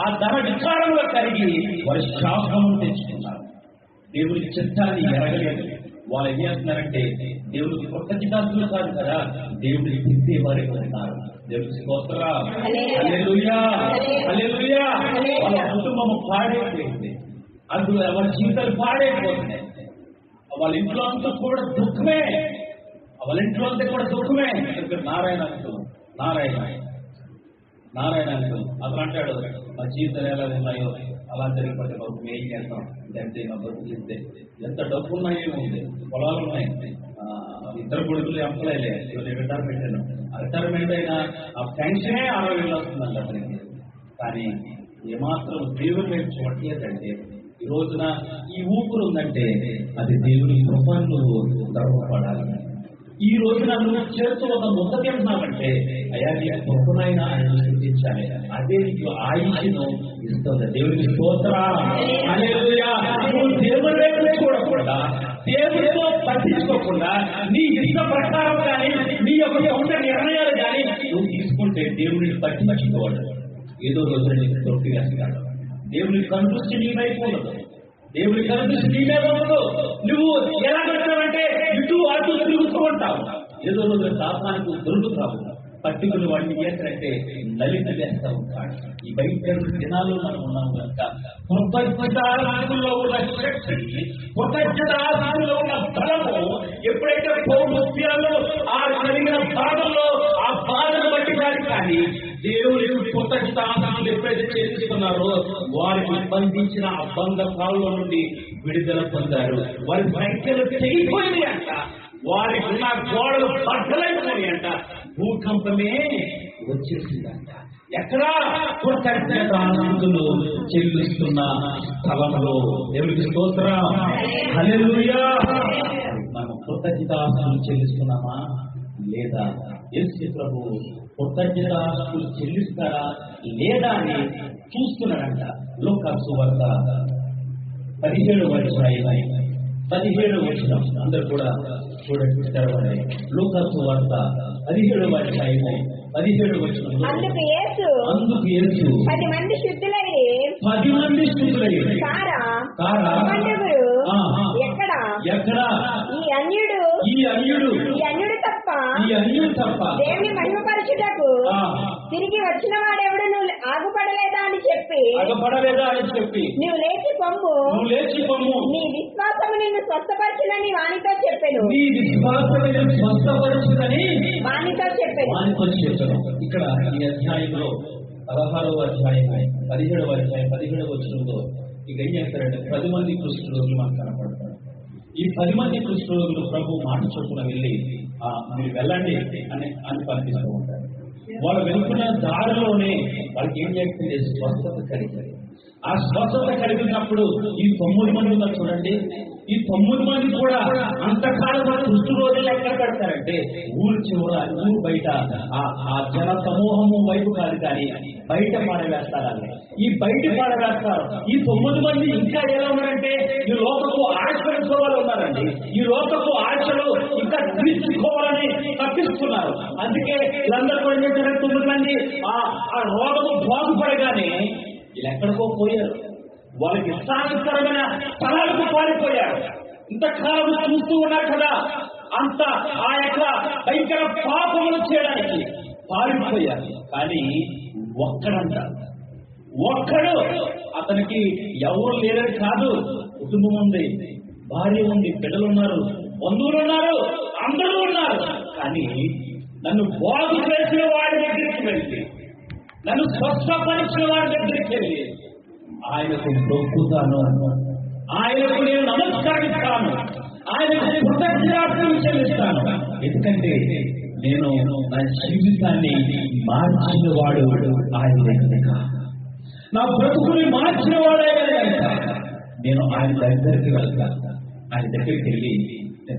ఆ ధన విచారంలో కలిగి వారి శాపం తెచ్చుకున్నారు. దేవుడి చిత్తాన్ని ఎరగలేదు. వాళ్ళు ఏం చేస్తున్నారంటే దేవుడికి కొత్త చిత్తాస్తులు కాదు కదా, దేవుడిని తిట్టే వారిగా ఉన్నారు. దేవుడికి స్తోత్రం, హల్లెలూయా, హల్లెలూయా. వాళ్ళ కుటుంబము పాడైపోయింది. అందులో వాళ్ళ జీవితాలు పాడైపోతున్నాయి. వాళ్ళ ఇంట్లో అంతా కూడా దుఃఖమే. వాళ్ళ ఇంట్లో అంతా కూడా దుఃఖమే. నారాయణ అంకుల్ అతను అంటాడు, మా జీవితాలు ఎలా ఉన్నాయో అలా జరిగిపోతే బాబు మేము ఏం చేస్తాం, అంటే మా బతుకు చెప్తే ఎంత డబ్బు ఉన్నాయో ఉంది, పొలాలు ఉన్నాయి, 2 కొడుకులు ఎంపలైలే, రిటైర్ పెట్టాను. రిటైర్మెంట్ అయినా ఆ పెన్షనే 60,000 వస్తుందండి అతనికి. కానీ ఏమాత్రం దేవుడు మేము చూడలేదంటే, ఈ రోజున ఈ ఊపిరి ఉందంటే అది దేవుని కృపను నువ్వు గర్వపడాలి. ఈ రోజున నువ్వు చేస్తూ ఒక ముద్ద తింటున్నావంటే అయ్యా నీ కృపనైనా ఆయన స్థుతించాలి. అదే నీకు ఆయుష్ను ఇస్తుంది. దేవుడికి స్తోత్రం, హల్లెలూయా. నువ్వు దేవుడి వైపు చూడకుండా, దేవుడితో పట్టించుకోకుండా నీ ఇష్ట ప్రకారం కానీ, నీ యొక్క సొంత నిర్ణయాలు కానీ నువ్వు తీసుకుంటే దేవుడిని పట్టి మర్చిపోవాలి. ఏదో రోజు నీకు తృప్తి వేస్తాడు. దేవుని కనుదృష్టి నీ వైపు ఉండదు. దేవుని కనుదృష్టి నీ మీద ఉండదు. నువ్వు ఎలా పెడతావంటే ఇటు అటు తిరుగుతూ ఉంటావు. ఏదో రోజు శాపానికి దొరుకుతావు. పట్టికలు వాటిని ఏంటంటే లలిత వేస్తా ఉంటాడు. ఈ బయట దినాల్లో మనం ఉన్నాం కనుక కృతజ్ఞతాస్తుల్లో ఉన్న శక్తి, కృతజ్ఞతాస్తుల్లో ఉన్న బలము ఎప్పుడైతే పౌరుషాలు ఆ కలిగిన బాధల్లో ఆ బాధను బట్టి కానీ దేవుడి కృతజ్ఞతాస్తులు ఎప్పుడైతే చేస్తున్నారో వారికి బంధించిన ఆ బంధకాల్లో నుండి విడుదల పొందారు. వారి సంఖ్యలు తెగిపోయింది అంట, వారికి ఉన్న గోడలు బద్దలైపోయి అంట. భూకంపమే వచ్చేసిందంట. ఎక్కడా కృతజ్ఞతాస్తుతులు చెల్లిస్తున్న స్థలంలో. దేవుడికి స్తోత్రం, హల్లెలూయా. మనం కృతజ్ఞతాస్తుతులు చెల్లిస్తున్నామా లేదా? యేసు ప్రభు కృతజ్ఞతాస్తుతులు చెల్లిస్తారా లేదా అని చూస్తున్నాడంట. లూకా సువార్త 17వ అధ్యాయం 17వ వచనం అందరూ కూడా చూడండి, తెరవండి. లూకా సువార్త 17వ అధ్యాయం 17వ వచనం. అందుకు యేసు 10 మంది శుద్ధులైరి కారా ఎక్కడ ఈ అన్యుడు తప్ప దేవుని మహిమపరచుటకు తిరిగి వచ్చిన వాడెవడు నువ్వు ఆగుపడలేదా అని చెప్పి నువ్వు లేచి పొమ్ము నీ విశ్వాసము నిన్ను స్వస్థపరచునని వానితో చెప్పెను. ఇక్కడ ఈ అధ్యాయంలో 16వ అధ్యాయం 17వ అధ్యాయం 17వ వచనంలో ఇక ఏం చేస్తారంటే 10 మంది కుష్ఠరోగులు మనకు కనపడతారు. ఈ 10 మంది కుష్ఠరోగులు ప్రభు మాట చొప్పున వెళ్ళి మీరు వెళ్ళండి అని పంపిస్తూ ఉంటారు. వాళ్ళు వెళ్తున్న దారిలోనే వాళ్ళకి ఏం చేస్తుంది? స్వస్థత కలిగింది. ఆ స్వస్థత కలిగినప్పుడు ఈ 9 మంది ఉన్నారు చూడండి. ఈ 9 మంది కూడా అంతకాలం కుష్ఠరోగులు ఎక్కడ పెడతారంటే ఊరు చివర, ఊరు బయట ఆ జన సమూహము వైపు కాదు కానీ బయట పాడవేస్తారు. ఈ బయట పాడవేస్తారు. ఈ 9 మంది ఇంకా ఎలా ఉన్నారంటే ఈ లోకపు ఆశలు వాళ్ళు ఉన్నారండి. ఈ లోకపు ఆశలు ఇంకా తీర్చుకోవాలని తప్పిస్తున్నారు. అందుకే వీళ్ళందరూ కూడా ఏం చేశారు? 9 మంది ఆ రోగము బాగుపడగానే వీళ్ళు ఎక్కడికో పోయారు. వాళ్ళకి ఇష్టానుసరమైన స్థలాలకు పారిపోయారు. ఇంతకాలం చూస్తూ ఉన్నారు కదా, అంత ఆ యొక్క భయంకర పాపములు చేయడానికి పారిపోయారు. కానీ ఒక్కడు అతనికి ఎవరు లేరని కాదు, కుటుంబం ఉంది, భార్య ఉంది, పిల్లలు ఉన్నారు, బంధువులు ఉన్నారు, అందరూ ఉన్నారు. కానీ నన్ను బాగు చేసిన వాడి దగ్గరికి వెళ్తే, నన్ను స్వస్థపరిచిన వాడి దగ్గరికి వెళ్ళి ఆయనకు మొక్కుతాను, ఆయనకు నేను నమస్కరిస్తాను, ఆయనకు కృతజ్ఞతలు చెల్లిస్తాను. ఎందుకంటే నేను నా జీవితాన్ని మార్చిన వాడు ఆయన, నా బ్రతుకుని మార్చిన వాడు ఆయన. నేను ఆయన దగ్గరికి వెళ్తాను. ఆయన దగ్గరికి వెళ్ళి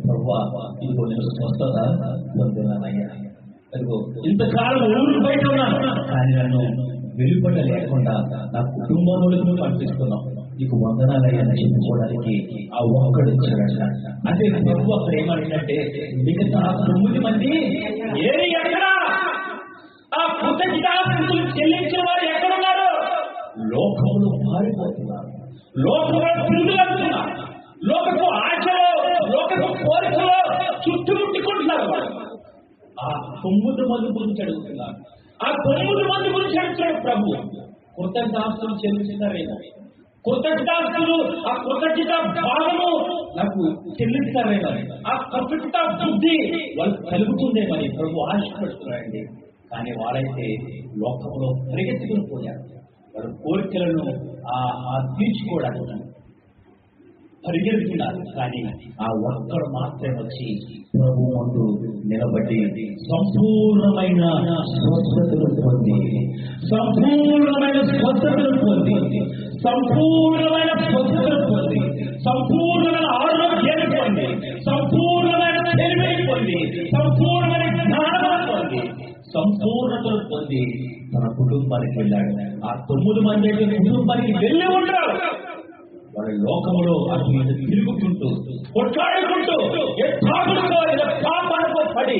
ప్రభువా ఇదిగో నేను స్వస్థత పొందున్నానయ్యా, అదిగో ఇంతకాలం ఊరు బయట ఉన్నాను కానీ నన్ను వెలుపడ లేకుండా నా కుటుంబంలోకి పంపిస్తున్నాం, నీకు వందనాలయ్యా చెప్పుకోవడానికి ఆ ఒక్కడు వచ్చాడంట. అంటే ప్రభు అక్కడ ఏమంటే మిగతా 9 మంది ఏది ఎక్కడ ఆ కృతజ్ఞతాస్తుతులు చెల్లించిన వారు ఎక్కడున్నారు? లోకంలో పారిపోతున్నారు, లోకంలో తిరుగుతున్నారు, లోకపు ఆశలో, లోకపు కోరికలో చుట్టుముట్టుకుంటున్నారు. ఆ 9 మంది గురించి అడుగుతున్నారు. ఆ 9 మంది గురించి అడుగుతాడు ప్రభు. కృతజ్ఞతాస్తుతులు చెల్లిస్తారేమో, కృతజ్ఞతాస్తుతులు ఆ కృతజ్ఞత భావము నాకు చెల్లిస్తారేమో, ఆ కృతజ్ఞత బుద్ధి వాళ్ళు కలుగుతుందేమని ప్రభు ఆశపడుతున్నారండి. కానీ వాళ్ళైతే లోకంలో పరిగెత్తుకుని పోయారు. వాళ్ళ కోరికలను తీర్చుకోవడానికి పరిగెడుతున్నారు. కానీ ఆ ఒక్కడు మాత్రమే వచ్చి ప్రభు ముందు నిలబడి సంపూర్ణమైన స్వస్థతను పొంది, సంపూర్ణమైన స్వస్థతను పొంది, సంపూర్ణమైన స్వస్థతను పొంది, సంపూర్ణమైన ఆరోగ్యాన్ని పొంది, సంపూర్ణమైన తెలివిని పొంది, సంపూర్ణమైన జ్ఞానాన్ని పొంది, సంపూర్ణతను పొంది తన కుటుంబానికి వెళ్ళాడు. ఆ 9 మంది అయితే కుటుంబానికి వెళ్ళి ఉంటారు. వాళ్ళ లోకంలో అటు ఇటు తిరుగుతుంటూ, కొట్లాడుకుంటూ, పాపాలకు పడి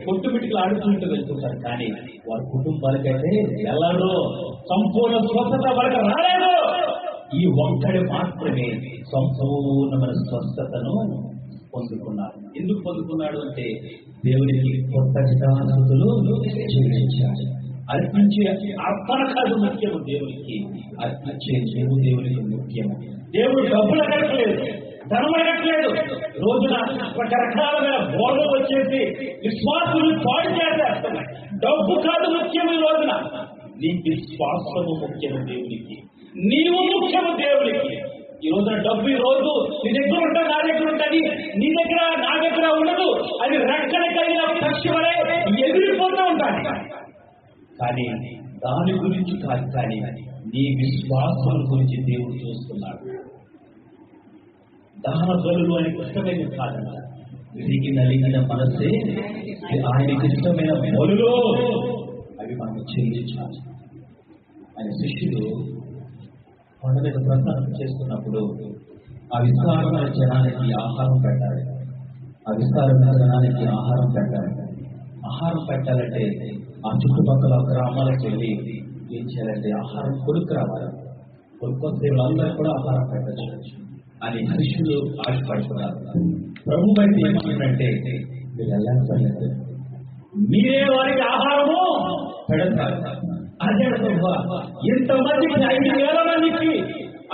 కొట్టుమిటికలు ఆడుతుంటూ వెళ్తుంటారు. కానీ వారి కుటుంబాలకైతే వెళ్ళరు, సంపూర్ణ స్వస్థత వాళ్ళకి రాలేదు. ఈ ఒక్కడి మాత్రమే సంపూర్ణమైన స్వస్థతను పొందుకున్నాడు. ఎందుకు పొందుకున్నాడు అంటే దేవునికి కృతజ్ఞతాస్తుతులు చెల్లించాడు. అర్పించే అర్పణ కాదు ముఖ్యము, దేవునికి అర్పించే జీవు దేవునికి ముఖ్యము. దేవుడు డబ్బులు అడగట్లేదు, ధనం అడగట్లేదు. రోజున రకరకాలమైన బోధలు వచ్చేసి విశ్వాసులు పాడు చేసేస్తున్నాయి. డబ్బు కాదు ముఖ్యము. ఈ రోజున నీకు విశ్వాసము ముఖ్యము దేవునికి, నీవు ముఖ్యము దేవునికి. ఈ రోజున డబ్బు ఈ రోజు నీ దగ్గర ఉంటుంది, నా దగ్గర ఉంటుంది, నీ దగ్గర నా దగ్గర ఉండదు. అది రెక్కన కలిగిన పక్షి వలె ఎగిరిపోతూ కానీ దాని గురించి కాదు, కానీ నీ విశ్వాసం గురించి దేవుడు చూస్తున్నాడు. దహన బలులు ఆయనకి ఇష్టమైన కాదంట. విరిగి నలిగిన మనసే ఆయనకి ఇష్టమైన బలులు, అవి మనం చెల్లించాలి. ఆయన శిష్యులు కొండ మీద ప్రసారం చేస్తున్నప్పుడు ఆ విస్తారమైన జనానికి ఆహారం పెట్టాలి. ఆ విస్తారమైన జనానికి ఆహారం పెట్టాలి. ఆహారం పెట్టాలంటే ఆ చుట్టుపక్కల గ్రామాలకు వెళ్ళి ఏం చేయాలంటే ఆహారం కొనుక్కు రావాలి. కొనుక్కొస్తే వాళ్ళందరూ కూడా ఆహారం పెట్టచ్చు అని శిష్యులు ఆశపడుతున్నారు. ప్రభు అయితే ఏమంటుందంటే మీరు వెళ్ళాలి, మీరే వారికి ఆహారము పెడతారు. అదే ప్రభు, ఇంతమందికి 5,000 మందికి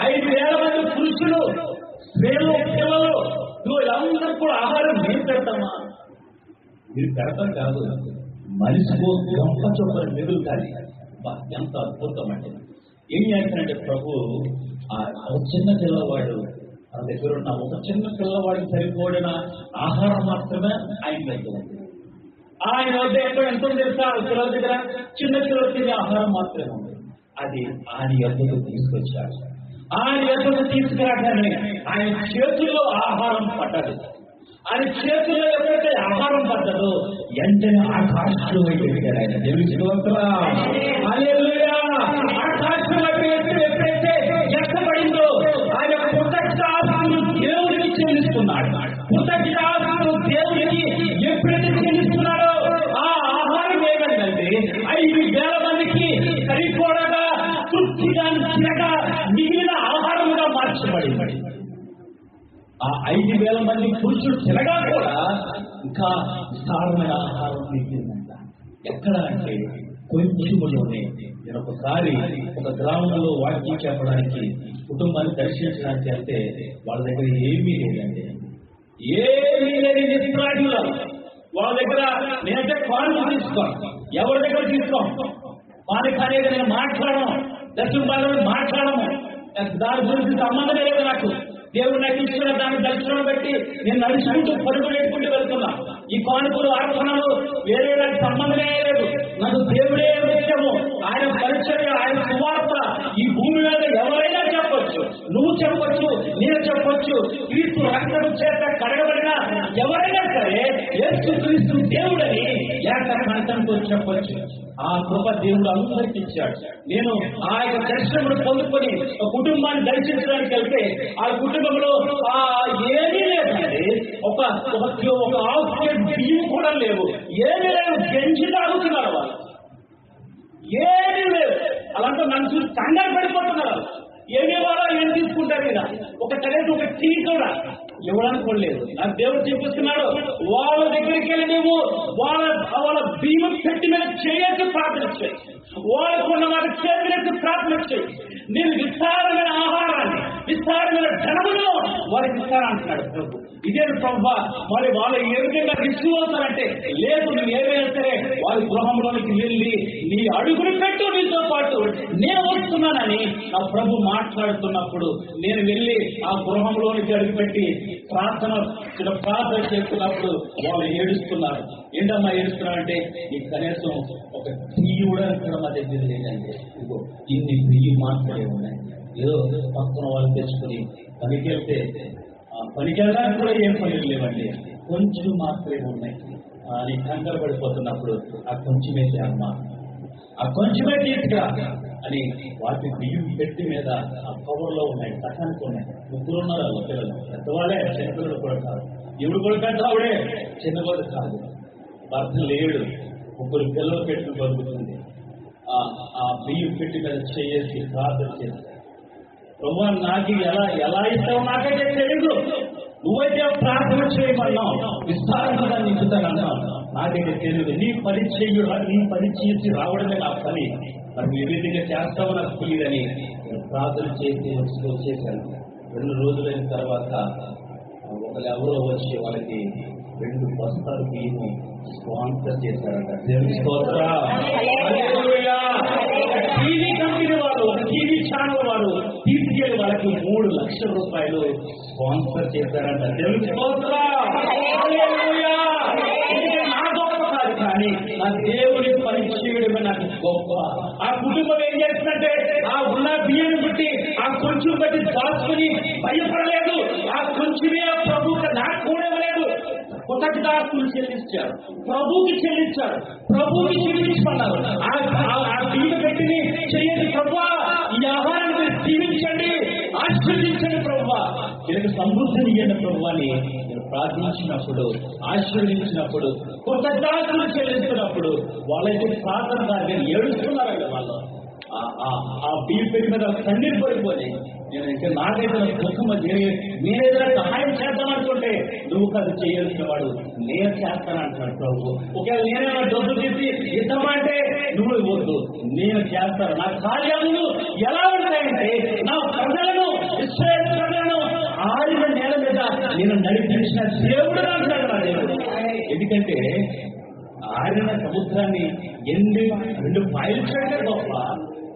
5,000 మంది పురుషులు, స్త్రీలు, పిల్లలు, వీళ్ళందరూ కూడా ఆహారం మేము పెడతామా? మీరు పెడతారు కాదు, మనిషికో గొప్ప చొప్పున మిగులుతాది. ఎంత అద్భుతం అంటే ఏం చేస్తానంటే ప్రభు ఒక చిన్న పిల్లవాడు మన దగ్గర ఉన్న ఒక చిన్న పిల్లవాడికి సరిపోడిన ఆహారం మాత్రమే ఆయన దగ్గర. ఆయన వద్ద ఎక్కడ ఎంతో తెలుసా, పిల్లల దగ్గర చిన్న పిల్లలు తినే ఆహారం మాత్రమే ఉంది. అది ఆయన ఎద్దకు తీసుకొచ్చాడు. ఆయన ఎద్దకు తీసుకురాగానే ఆయన చేతుల్లో ఆహారం పడ్డది. ఆయన చేతుల్లో ఎప్పుడైతే ఆహారం పడ్డదో వెంటనే ఆకాశం వైపు ఎక్కాడు ఆయన. ఆకాశం వైపు ఎప్పుడైతే ఎక్కబడిందో ఆయన కృతజ్ఞతాస్తులు దేవుడికి చెల్లిస్తున్నాడు. కృతజ్ఞతాస్తులు దేవుడికి ఎప్పుడైతే చెల్లిస్తున్నాడో ఆ ఆహారం ఏమైందంటే 5,000 మందికి సరిపోడగా తృప్తిగా తినగా మిగిలిన ఆహారముగా మార్చబడి ఆ 5,000 మంది పురుషులు తినగా కూడా ఇంకా విస్తారమైన ఆహారం మిగిలిందంట. ఎక్కడ అంటే కొంచెములోనే. నేను ఒకసారి ఒక గ్రామంలో వాక్యం చెప్పడానికి కుటుంబాన్ని దర్శించడానికి వెళ్తే వాళ్ళ దగ్గర ఏమీ లేదండి. ఏమీ లేని నిస్ప్రాయులు వాళ్ళ దగ్గర. నేనంటే కానుక తీసుకోను, ఎవరి దగ్గర తీసుకోను. కానుక అనేది నేను మాట్లాడను, దర్శనం మాట్లాడము, దాని గురించి సంబంధం లేదు నాకు. దేవుడు నాకు ఇచ్చిన దాన్ని దర్శనం బట్టి నేను నడుచుకుంటూ పరుగులు పెట్టుకుంటూ వెళ్తున్నా. ఈ కానుకలు అర్పణలు వేరే నాకు సంబంధమే లేదు. నాకు దేవుడే ముఖ్యము. ఆయన పరిచర్య, ఆయన సువార్త ఈ భూమి మీద ఎవరైనా చెప్పొచ్చు, నువ్వు చెప్పొచ్చు, నేను చెప్పొచ్చు. క్రీస్తు రక్తం చేత కడగబడిన ఎవరైనా సరే యేసు క్రీస్తు దేవుడని ఏకకంఠంతో చెప్పొచ్చు. ఆ కృప దేవుడు అందరికీ ఇచ్చాడు. నేను ఆ యొక్క దర్శనమును పొందుకొని కుటుంబాన్ని దర్శించడానికి వెళ్తే ఆ కుటుంబంలో ఏమీ లేదండి. ఒక హాఫ్ ప్లేట్ బియ్యం కూడా లేవు, ఏమీ లేవు. గంజి తాగుతున్నారు వాళ్ళు, ఏమీ లేవు. అలాంటి నన్ను చూసి కంగారు పడిపోతున్నారు. ఏమి ఇవ్వాలో ఏం తీసుకుంటారు కదా. ఒక కనీసం ఒక టీ కూడా ఇవ్వడానుకోలేదు. నాకు దేవుడు చూపిస్తున్నాడు, వాళ్ళ దగ్గరికి వెళ్ళి నువ్వు వాళ్ళ బియ్యం పెట్టి మీద చేయొచ్చు, ప్రార్థన చేయి. వాళ్ళకున్న వారి చేతులకు ప్రార్థన చేయి. నేను విస్తారమైన ఆహారాన్ని, విస్తారమైన ధనమును వారికి ఇస్తానంటున్నాడు ప్రభు. ఇదే ప్రభు. మరి వాళ్ళు ఏ విధంగా విశ్వాసాలంటే లేదు, నువ్వు ఏదైనా సరే వారి గృహంలోనికి వెళ్ళి నీ అడుగులు పెట్టు, నీతో పాటు నేను వస్తున్నానని నా ప్రభు మాట్లాడుతున్నప్పుడు నేను వెళ్ళి ఆ గృహంలోనికి అడుగుపెట్టి ప్రార్థన చేస్తున్నప్పుడు వాళ్ళు ఏడుస్తున్నారు. ఏంటమ్మా ఏడుస్తున్నారంటే, ఈ కనీసం ఒక బియ్యం కూడా మా దగ్గర లేదండి. ఇదిగో ఇన్ని బియ్యం మాత్రమే ఉన్నాయి. ఏదో పక్కన వాళ్ళు తెచ్చుకొని పనికెళ్తే పనికెళ్ళడానికి కూడా ఏం పనులు లేవండి, కొంచెం మాత్రమే ఉన్నాయి అని కంగారు పడిపోతున్నప్పుడు ఆ కొంచెమైతే అమ్మ, ఆ కొంచెమే తీసుకురా అని వాటి బియ్యం పెట్టి మీద ఆ కవర్లో ఉన్నాయి, సకానికి ఉన్నాయి. 3 ఉన్నారు వాళ్ళ పిల్లలు, పెద్దవాళ్ళే, చిన్నపిల్లలు కూడా కాదు. ఎవడు కూడా పెద్ద ఆవిడే, చిన్నవాడు కాదు. భర్త లేడు, 3 పిల్లలు పెట్టి బతుకుతుంది. ఆ బియ్యం పెట్టి మీద చేసి ప్రార్థన చేస్తారు. ప్రభు నాకు ఎలా ఇస్తావు నాకైతే తెలియదు, నువ్వైతే ప్రార్థన చేయమన్నావు, విస్తారంగా నింపుతానన్నావు, నాకైతే తెలియదు. నీ పని చేసి రావడమే నా పని, మరి ఏ విధంగా చేస్తావో నాకు తెలియదని ప్రార్థన చేసి వచ్చేసాను. 2 రోజులైన తర్వాత ఎవరో వచ్చి వాళ్ళకి 2 బస్తాలు బియ్యము స్పాన్సర్ చేశారంట. దేవుని స్తోత్రం. టీవీ కంపెనీ వాళ్ళు, టీవీ ఛానల్ వాళ్ళు తీసుకెళ్లి వాళ్ళకి 3 లక్షల రూపాయలు స్పాన్సర్ చేశారంట. దేవుని స్తోత్రం. నా గొప్ప కాదు, కానీ నా దేవుని ఇచ్చేయడమే నాకు గొప్ప. ఆ కుటుంబం ఏం చేస్తుందంటే ఆ ఉన్న బియ్యం బట్టి ఆ కొంచెం బట్టి దాచుకుని భయపడలేదు. ఆ కొంచెమే ఆ ప్రభువుకి నాకు కూడా ఇవ్వలేదు. కృతజ్ఞతాస్తులు చెల్లించారు, ప్రభువుకి చెల్లించారు, ప్రభువుకి చెల్లించుకున్నారు. ఆ బియ్యం పెట్టిని చెయ్యండి ప్రభువా, ఈ ఆహారాన్ని దీవించండి, ఆశీర్వదించండి ప్రభువా, వీళ్ళకి సమృద్ధిని ఇవ్వండి ప్రభు అని ప్రార్థించినప్పుడు, ఆశీర్వదించినప్పుడు, కృతజ్ఞతలు చెల్లిస్తున్నప్పుడు వాళ్ళైతే ప్రార్థన కార్యం ఏడుస్తున్నారండి. వాళ్ళు ఆ బియ్యం పెట్టి మీద కన్నీరు పడిపోయి నేను నాకైతే దుఃఖం నేనేదైనా సహాయం చేద్దామనుకుంటే నువ్వు కాదు చేయాల్సిన వాడు, నేను చేస్తానంటున్నాడు ప్రభు. ఒకవేళ నేనేమైనా డబ్బు తీసి ఇద్దామంటే నువ్వు ఇవ్వద్దు, నేను చేస్తాను. నా కార్యములు ఎలా ఉంటాయంటే నా ప్రజలను, ఇశ్రాయేలు ప్రజలను ఆరిన నేల మీద నేను నడిపించిన దేవుడు అంటాడు నా దేవుడు. ఎందుకంటే ఆరిన సముద్రాన్ని 2 పాయలు చేయడం గొప్ప,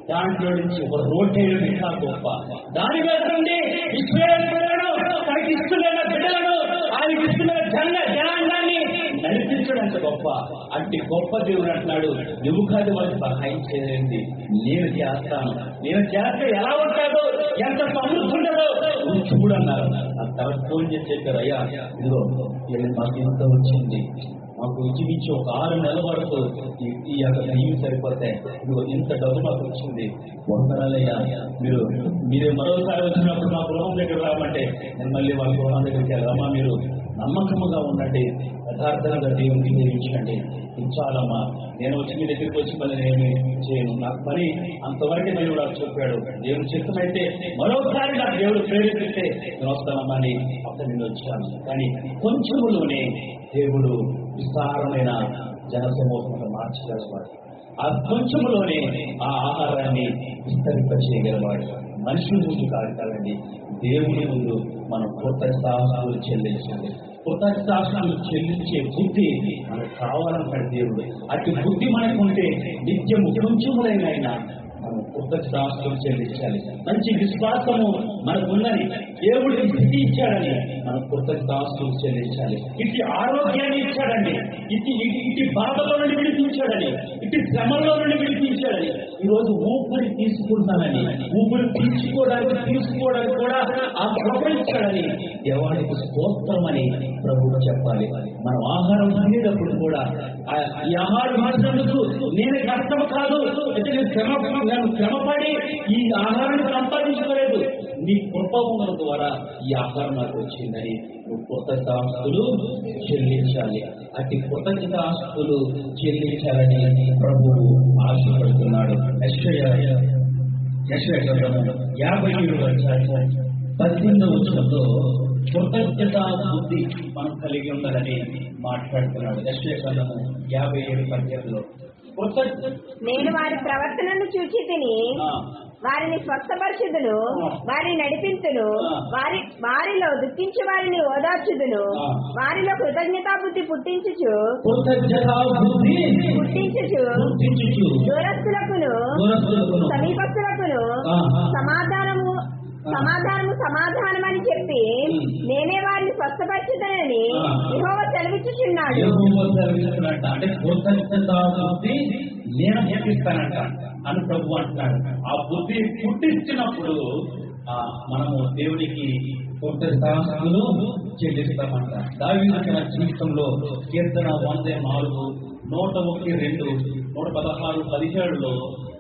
దాంట్లో నుంచి ఒక రోడ్డు ఇంకా గొప్ప. దాని మీద నుండి ఇశ్రాయేలు ప్రజలను, తనకి ఇష్టమైన బిడ్డలను, ఆయనకి ఇష్టమైన జనాంగాన్ని నడిపించడానికి గొప్ప. అట్టి గొప్ప దేవుడు అంటున్నాడు, నువ్వు కాదు వాళ్ళకి సహాయం చేయండి, నేను చేస్తాను. నేను చేస్తే ఎలా ఉంటాడో, ఎంత సమృద్ధి ఉండదో నువ్వు చూడన్నారు. ఆ తర్వాత ఫోన్ చేసి చెప్పారు, అయ్యా ఇదిగో మాకు ఇంత వచ్చింది, మాకు జీవించి ఒక 6 నెలల వరకు ఈ యొక్క దయ్యం సరిపోతాయి, ఇదిగో ఇంత డబ్బు మాకు వచ్చింది, వందనాలయ్యా. మీరే మరోసారి వచ్చినప్పుడు మా గృహం దగ్గర రామంటే నేను మళ్ళీ వాళ్ళ గృహం దగ్గరికి వెళ్ళామా, మీరు నమ్మకముగా ఉండండి, యథార్థంగా దేవునికి జీవించండి, చాలమ్మా. నేను వచ్చి మీ దగ్గరికి వచ్చి మళ్ళీ నేను చేయను, నాకు పని అంతవరకే దేవుడు నాకు చెప్పాడు. దేవుడు చిత్తమైతే మరొకసారి నాకు దేవుడు ప్రేరేపిస్తే నేను వస్తానమ్మా అని అప్పుడు నేను వచ్చాను. కానీ కొంచెములోనే దేవుడు విస్తారమైన జనసమూహంగా మార్చగలవాడు. ఆ కొంచెంలోనే ఆ ఆహారాన్ని విస్తరింప చేయగలవాడు. మనుషుల ముందు కాదండి, దేవుని ముందు మనం కృతజ్ఞతాస్తులు చెల్లించాలి. కృతజ్ఞతాస్తులు చెల్లించే బుద్ధి మనకు కావాలంటాడు దేవుడు. అటు బుద్ధి మనకుంటే నిత్యము కొంచెములైనా మనం కృతజ్ఞతాస్తులు చెల్లించాలి. మంచి విశ్వాసము మనకున్నది, దేవుడికి స్థితి ఇచ్చాడని మనం కృతజ్ఞతాస్తులు చెల్లించాలి. ఇటు ఆరోగ్యాన్ని ఇచ్చాడండి, ఇటు బాధలో నుండి విడిపించాడని, ఇటు శ్రమల్లో నుండి విడిపించాడని, ఈరోజు ఊపిరి తీసుకుంటానని, ఊపిరి తీసుకోవడానికి కూడా ఆ కృప ఇచ్చాడని దేవానికి స్తోత్రం అని ప్రభువు చెప్పాలి. మనం ఆహారం తినేటప్పుడు కూడా ఈ ఆహారం మార్చినందుకు నేను కష్టం కాదు, అయితే నేను శ్రమపడి ఈ ఆహారాన్ని సంపాదించుకోలేదు, నీ కృప ఉండడం ద్వారా ఈ ఆహారం నాకు వచ్చిందని నువ్వు కృతజ్ఞతాస్తులు చెల్లించాలి. అట్టి కృతజ్ఞతాస్తులు చెల్లించాలని ప్రభువు ఆశపడుతున్నాడు. యెషయా 57:18 కృతజ్ఞతా బుద్ధి మనం కలిగి ఉండాలని మాట్లాడుతున్నాడు. యెషయా 57:18 నేను వారి ప్రవర్తనను చూచి తిని వారిని స్వస్థపరచుదును, వారిని నడిపించును, వారిలో దుఃఖించి వారిని ఓదార్చుదును, వారిలో కృతజ్ఞతా బుద్ధి పుట్టించుచు దూరస్తులకును సమీపస్తులకును సమాధానమని చెప్పి నేనే వారిని స్వస్థపరచుదనని యెహోవా సెలవిచ్చుచున్నాడు. అంటే కృతజ్ఞతా బుద్ధి నేను పుట్టిస్తానంట అని ప్రభు అంటున్నాడు. ఆ బుద్ధి పుట్టించినప్పుడు మనము దేవునికి కృతజ్ఞతాస్తులు చెల్లిస్తామంట. దావీదు తన జీవితంలో కీర్తన 104, 101, 116, 17లో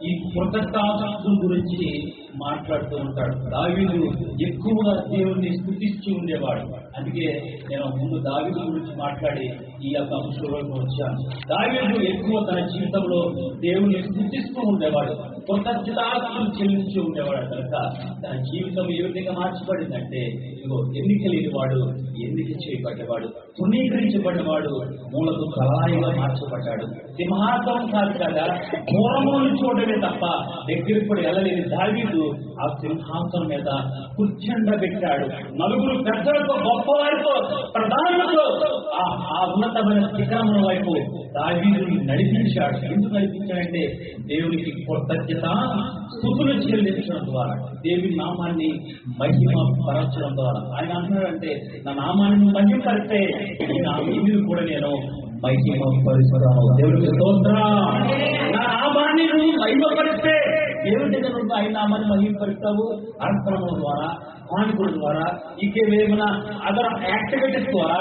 ఈ కృతజ్ఞతాస్తుల గురించి మాట్లాడుతూ ఉంటాడు. దావీదు ఎక్కువగా దేవుణ్ణి స్తుతిస్తూ ఉండేవాడు. అందుకే నేను ముందు దావీదు గురించి మాట్లాడి ఈ యొక్క అంశంలోకి వచ్చాను. దావీదు ఎక్కువ తన జీవితంలో దేవుణ్ణి స్తుతిస్తూ ఉండేవాడు, కృతజ్ఞతాస్తులు చెల్లించి ఉండేవాడు. కనుక తన జీవితం ఏ విధంగా మార్చబడిందంటే, ఇదిగో ఎన్నిక లేనివాడు ఎన్నిక చేయబడ్డవాడు, తృణీకరించబడ్డవాడు మూలకు కళాయిగా మార్చబడ్డాడు. సింహాసనం కాదు కదా, మూలమూలు చూడమే తప్ప దగ్గరికి కూడా వెళ్ళలేని దావీదు ఆ సింహాసనం మీద కూర్చుండబెట్టాడు. 9 పెద్దలతో, గొప్పవారితో, ప్రధానులతో ఆ ఉన్నతమైన శిఖరముల వైపు దావీదుని నడిపించాడు. ఎందుకు నడిపించాడంటే దేవునికి కృతజ్ఞత స్తుతులు చెల్లించడం ద్వారా, దేవుని నామాన్ని మహిమ పరచడం ద్వారా. ఆయన అంటున్నాడంటే నా నామాన్ని మహిమపరిస్తే నా మీద కూడా నేను మహిమపరుస్తావు. దేవుడికి స్తోత్రం. నా నామాన్ని నువ్వు మహిమపరిస్తే దేవుడి దగ్గర నువ్వు ఆయన నామాన్ని మహిమపరుస్తావు. అర్పణల ద్వారా, కానుకల ద్వారా, ఇంకేమైనా అదర్ యాక్టివిటీస్ ద్వారా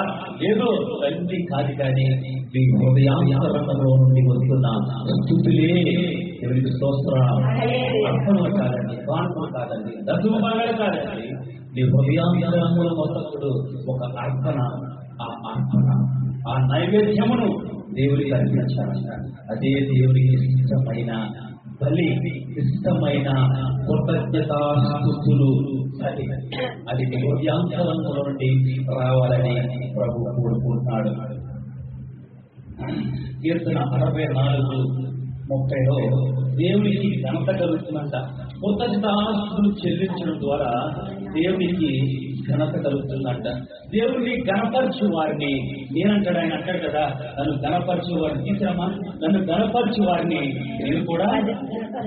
ఏదో అన్ని కాదు, కానీ మీ హృదయాంతరంగంలో నుండి వస్తున్న స్తుతులే దేవుడికి స్తోత్రం. అర్పణలు కాదండి, కానుకలు కాదండి, దశమభాగాలు కాదండి. నీ హృదయాంతరంగంలో మొత్తకుడు ఒక అర్పణ, ఆ అర్పణ, ఆ నైవేద్యమును దేవుడికి అర్పించాలి. అదే దేవుడికి ఇష్టమైన బలి, ఇష్టమైన కృతజ్ఞతాస్తుతులు. అది నీ హృదయాంతరంగంలో నుండి రావాలని ప్రభు కోరుకుంటున్నాడు. కీర్తన 64:30లో దేవునికి ఘనత కలుగుతుందంట. కృతజ్ఞతాస్తుతులు చెల్లించడం ద్వారా దేవునికి ఘనత కలుగుతుందంట. దేవుడిని గణపరచు వారిని, నేనంటాడు ఆయన అంటాడు కదా, నన్ను గణపరచు వారిని తీసిరమ్మా, నన్ను గణపరచు వారిని నేను కూడా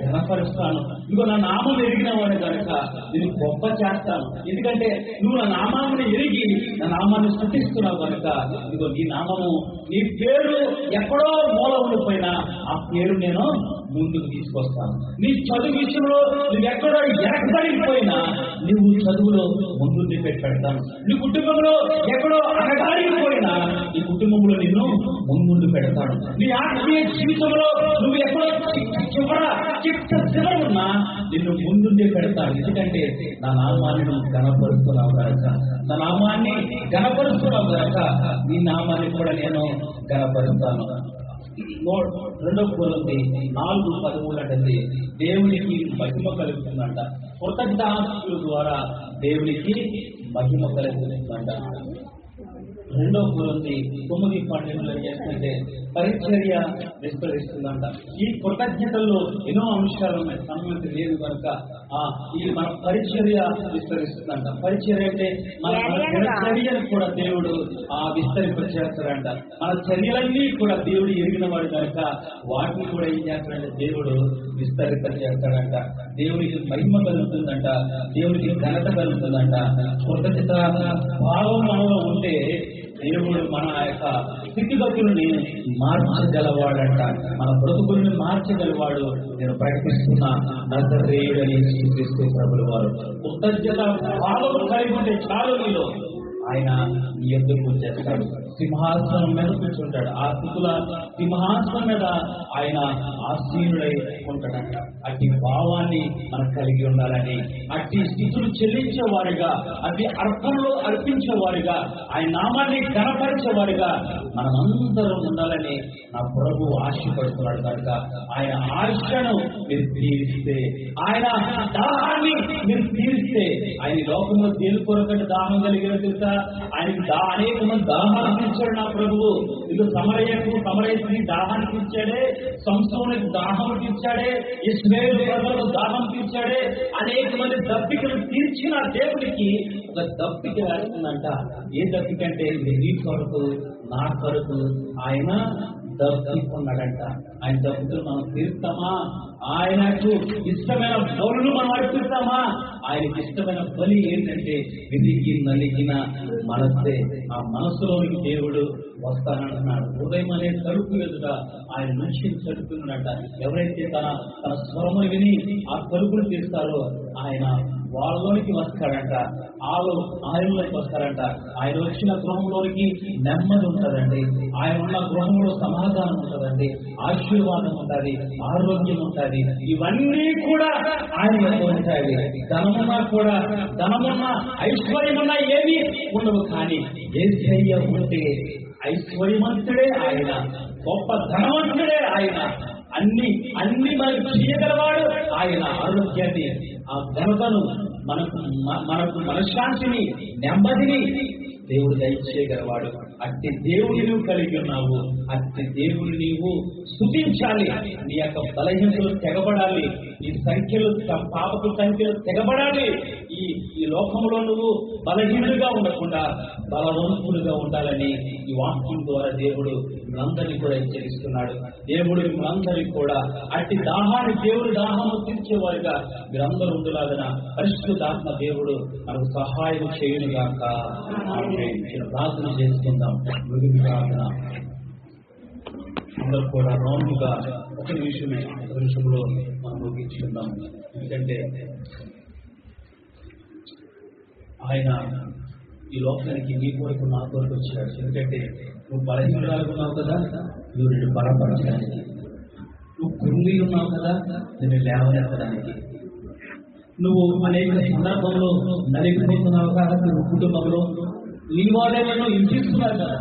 గణపరుస్తాను. ఇదిగో నా నామం ఎరిగిన వాడు కనుక నేను గొప్ప చేస్తాను. ఎందుకంటే నువ్వు నా నామాన్ని ఎరిగి నా నామాన్ని స్తుతిస్తున్నావు కనుక ఇదిగో నీ నామము, నీ పేరు ఎక్కడో మూల ఉండిపోయినా ఆ పేరు నేను ముందుకు తీసుకొస్తాను. నీ చదువు విషయంలో నువ్వు ఎక్కడో ఎక్కడిపోయినా నువ్వు చదువులో ముందుండి పెడతాను. నీ కుటుంబంలో ఎక్కడో అడగాడిపోయినా నీ కుటుంబంలో నిన్ను ముందుండి పెడతాను. నీ ఆత్మీయ జీవితంలో నువ్వు ఎక్కడో చివరున్నా నిన్ను ముందుండి పెడతాను. ఎందుకంటే నా నామాన్ని నువ్వు గణపరుస్తున్నావు కనుక, నా నామాన్ని గణపరుస్తున్నావు కనుక నీ నామాన్ని కూడా నేను గణపరుస్తాను. 2 కొరింథీ 4:13 అంటే దేవునికి మహిమ కలుగుతుందంట. కృతజ్ఞతాస్తుతుల ద్వారా దేవునికి మహిమ కలుగుతుందంట. 2 కొరింథీ 9:12 చేస్తుంటే పరిచర్య విస్తరిస్తుందంట. ఈ కృతజ్ఞతల్లో ఎన్నో అంశాలు ఉన్నాయి, సమయం లేదు కనుక ఈ మన పరిచర్య విస్తరిస్తుందంట. పరిచర్య అంటే మన చర్యను కూడా దేవుడు విస్తరింపచేస్తాడంట. మన చర్యలన్నీ కూడా దేవుడు ఎరిగిన వాడు కనుక వాటిని కూడా ఏం చేస్తాడంటే దేవుడు విస్తరింపచేస్తాడంట. దేవుడికి మహిమ కలుగుతుందంట, దేవుడికి ఘనత కలుగుతుందంట. కృతజ్ఞత భావం మనలో ఉంటే దేవుడు మన యొక్క స్థితిగతుల్ని మార్చగలవాడంట. మన బ్రతుకుల్ని మార్చగలవాడు. నేను ప్రకటిస్తున్న నజరేయుడని యేసుక్రీస్తు ప్రభువు వారు కృతజ్ఞత భావం కలిగి ఉంటే చాలు నీలో ఆయన నీ ఎదురు చేస్తాడు. సింహాసనం మీద కూర్చుంటాడు. ఆ స్థితుల సింహాసనం మీద ఆయన ఆసీనుడై ఉంటాడంట. అట్టి భావాన్ని మనం కలిగి ఉండాలని, అట్టి స్థితులు చెల్లించేవారిగా, అట్టి అర్పణలు అర్పించేవారిగా, ఆయన నామాన్ని గణపరిచేవారిగా మనమందరం ఉండాలని నా ప్రభు ఆశపడుతున్నాడు కనుక ఆయన ఆశను మీరు తీరిస్తే, ఆయన దాహాన్ని మీరు తీరిస్తే, ఆయన లోకంలో దేని కొరకంటే దాహం కలిగిన తెలుసా? ఆయనకి అనేక మంది దాహాన్ని తీర్చాడు నా ప్రభువు. ఇది సమరయ్యకి దాహాన్ని తీర్చాడే, సంసోనుకి దాహం తీర్చాడే, ఇశ్రాయేలు ప్రజలకు దాహం తీర్చాడే, అనేక మంది దప్పికలు తీర్చిన దేవుడికి ఒక దప్పిక వేస్తుందంట. ఏ దప్పికంటే నీ కొరకు నా కొరకు ఆయన దప్పికున్నాడంట. ఆయన దప్పులు మనం తీరుస్తామా? ఆయనకు ఇష్టమైన బలులు మనం అర్పిస్తామా? ఆయనకి ఇష్టమైన బలి ఏంటంటే విరిగి నలిగిన మనస్సే. ఆ మనస్సులోనికి దేవుడు వస్తానంటున్నాడు. హృదయం అనే తలుపు ఎదుట ఆయన నుంచి చదువుతున్నాడంట. ఎవరైతే తన స్వరమును విని ఆ తలుపులు తీస్తారో ఆయన వాళ్ళలోనికి వస్తాడంట. ఆయనలోకి వస్తారంట. ఆయన వచ్చిన గృహంలోనికి నెమ్మది ఉంటుందండి. ఆయన ఉన్న గృహంలో సమాధానం ఉంటుందండి, ఆశీర్వాదం ఉంటుంది, ఆరోగ్యం ఉంటుంది. ఇవన్నీ కూడా ఆయన యొక్క ఉంటాయి. ధనమున్నా కూడా, ధనమున్నా ఐశ్వర్యమున్నా ఏమీ ఉండవు. కానీ యేసయ్య ఉంటే ఐశ్వర్యవంతుడే ఆయన, గొప్ప ధనవంతుడే ఆయన, అన్ని మనకు చేయగలవాడు ఆయన. ఆరోగ్యాన్ని, ఆ ఘనతను, మనకు మనశ్శాంతిని, నెమ్మదిని దేవుడు దయచేయగలవాడు. అట్టి దేవుని నువ్వు కలిగి ఉన్నావు. అట్టి దేవుని నీవు స్తుతించాలి. నీ యొక్క బలహీనతలు తెగబడాలి. ఈ సంఖ్యలు, పాపపు సంఖ్యలు తెగబడాలి. ఈ లోకంలో నువ్వు బలహీనుడిగా ఉండకుండా బలవంతుడిగా ఉండాలని ఈ వాక్యం ద్వారా దేవుడు మనందరినీ కూడా హెచ్చరిస్తున్నాడు. దేవుడు మనందరికీ కూడా అట్టి దాహాన్ని, దేవుడు దాహము తీర్చేవారుగా మీరందరూ ఉండాలన్న పరిశుద్ధాత్మ దేవుడు మనకు సహాయం చేయునుగాక. ప్రార్థన చేసుకుందాం. ప్రార్థన. అందరూ కూడా రౌండ్గా ఒక నిమిషంలో మనం ముగించుకుందాం. ఎందుకంటే ఆయన ఈ లోకానికి నీ కొరకు నా కొరకు వచ్చాడు. ఎందుకంటే నువ్వు బలహీనరాలు ఉన్నావు కదా, నువ్వు నిన్ను బలపరచడానికి. నువ్వు కృంగి ఉన్నావు కదా, నిన్ను లేవనెత్తడానికి. నువ్వు అనేక సందర్భంలో నలిగిపోతున్నావు కదా, నువ్వు కుటుంబంలో నీ వాళ్ళను హింసిస్తున్నారు కదా,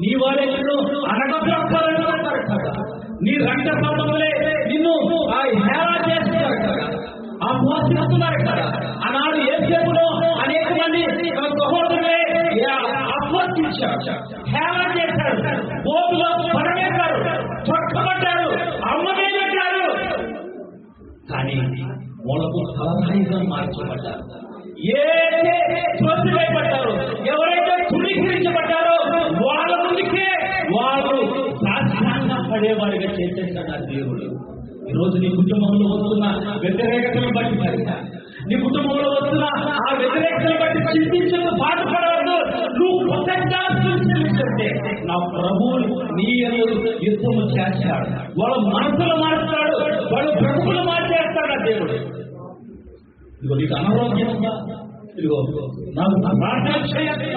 నీ వాళ్ళను అనగొట్టారు కదా, నీ రంగ సంబంధంలో నిన్ను హేళ చేస్తున్నారు కదా, ఆ మోసిస్తున్నారు కదా. ఆనాడు ఏ సేపులో అనేక మంది సహోదరులే అప్వర్తించారు, హేళ చేశారు, బోధులో పడవేశారు, చొక్కబడ్డారు, అమ్మవేశారు. కానీ మూలకు సలహాయిగా మార్చబడ్డారు. ఏదైతే త్రోసివేయబడ్డారో, ఎవరైతే తుణీకరించబడ్డారో వాళ్ళ ముందుకే వాళ్ళు సాధ్యంగా పడేవాడిగా చేసేస్తాడు దేవుడు. ఈరోజు నీ కుటుంబంలో వస్తున్న వ్యతిరేకతను బట్టి నీ కుటుంబంలో వస్తున్న ఆ వ్యతిరేకతను బట్టి చింతించదు, బాధపడవద్దు. నువ్వు చెల్లిస్తుంటే నా ప్రభువు నీ యుద్ధము చేస్తాడు. వాళ్ళ మనసులు మార్చాడు, వాళ్ళ ప్రభువులు మార్చేస్తాడు ఆ దేవుడు. ఇదిగో నీకు అనారోగ్యం ఉందా, ఇదిగో నాకు ప్రార్థన చేయాలి,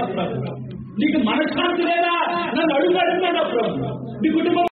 నీకు మనశ్శాంతి లేదా, నన్ను అడుగుతున్నాడు ప్రభు. నీ కుటుంబం